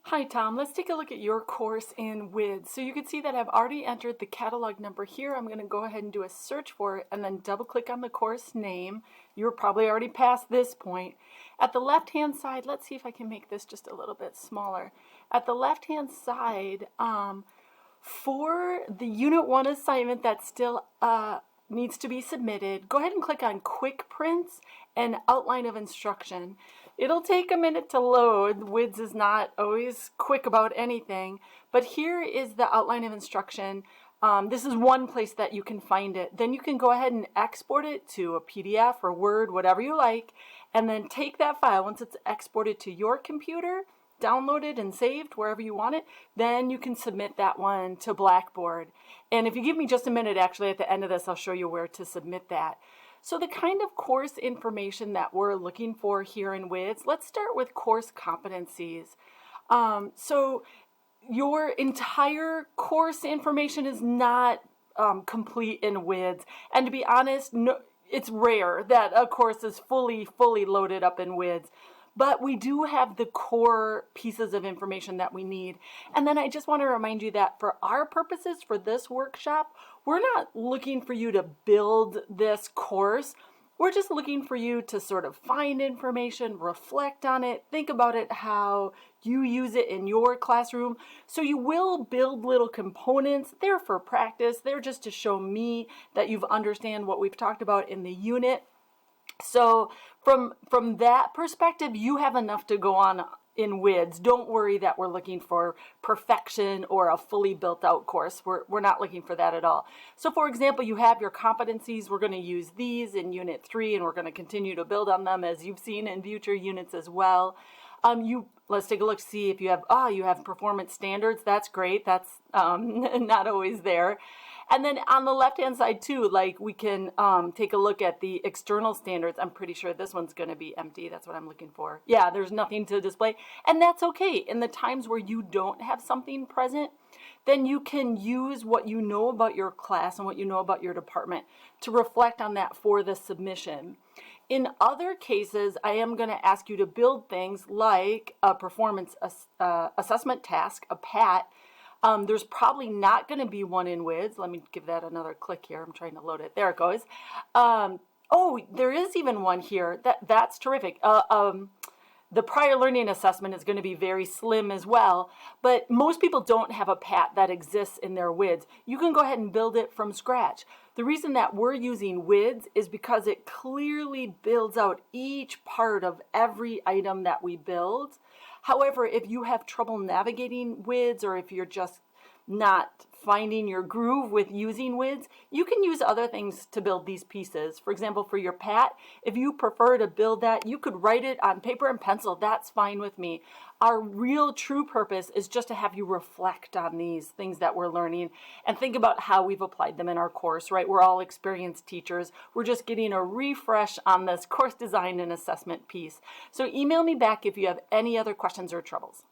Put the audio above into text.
Hi Tom, let's take a look at your course in WIDS. So you can see that I've already entered the catalog number here. I'm going to go ahead and do a search for it and then double click on the course name. You're probably already past this point. At the left hand side, let's see if I can make this just a little bit smaller. At the left hand side, for the Unit 1 assignment that still needs to be submitted, go ahead and click on Quick Prints and Outline of Instruction. It'll take a minute to load. WIDS is not always quick about anything, but here is the outline of instruction. This is one place that you can find it. Then you can go ahead and export it to a PDF or Word, whatever you like, and then take that file. Once it's exported to your computer, downloaded and saved wherever you want it, then you can submit that one to Blackboard. And if you give me just a minute, actually at the end of this, I'll show you where to submit that. So the kind of course information that we're looking for here in WIDS, let's start with course competencies. So your entire course information is not complete in WIDS. And to be honest, no, it's rare that a course is fully loaded up in WIDS. But we do have the core pieces of information that we need. And then I just want to remind you that for our purposes for this workshop, we're not looking for you to build this course. We're just looking for you to sort of find information, reflect on it, think about it, how you use it in your classroom. So you will build little components. They're for practice. They're just to show me that you understand what we've talked about in the unit. So from that perspective, you have enough to go on in WIDS. Don't worry that we're looking for perfection or a fully built out course. We're not looking for that at all. So for example, you have your competencies. We're going to use these in Unit 3 and we're going to continue to build on them as you've seen in future units as well. Let's take a look, see if you have performance standards. That's great. That's not always there. And then on the left-hand side too, like we can take a look at the external standards. I'm pretty sure this one's going to be empty. That's what I'm looking for. Yeah, there's nothing to display. And that's okay. In the times where you don't have something present, then you can use what you know about your class and what you know about your department to reflect on that for the submission. In other cases, I am going to ask you to build things like a performance assessment task, a PAT. There's probably not going to be one in WIDS. Let me give that another click here. I'm trying to load it. There it goes. Oh, there is even one here. That's terrific. The prior learning assessment is going to be very slim as well, but most people don't have a PAT that exists in their WIDS. You can go ahead and build it from scratch. The reason that we're using WIDS is because it clearly builds out each part of every item that we build. However, if you have trouble navigating WIDS or if you're just not finding your groove with using WIDS, you can use other things to build these pieces. For example, for your PAT, if you prefer to build that, you could write it on paper and pencil. That's fine with me. Our real true purpose is just to have you reflect on these things that we're learning and think about how we've applied them in our course, right? We're all experienced teachers. We're just getting a refresh on this course design and assessment piece. So email me back if you have any other questions or troubles.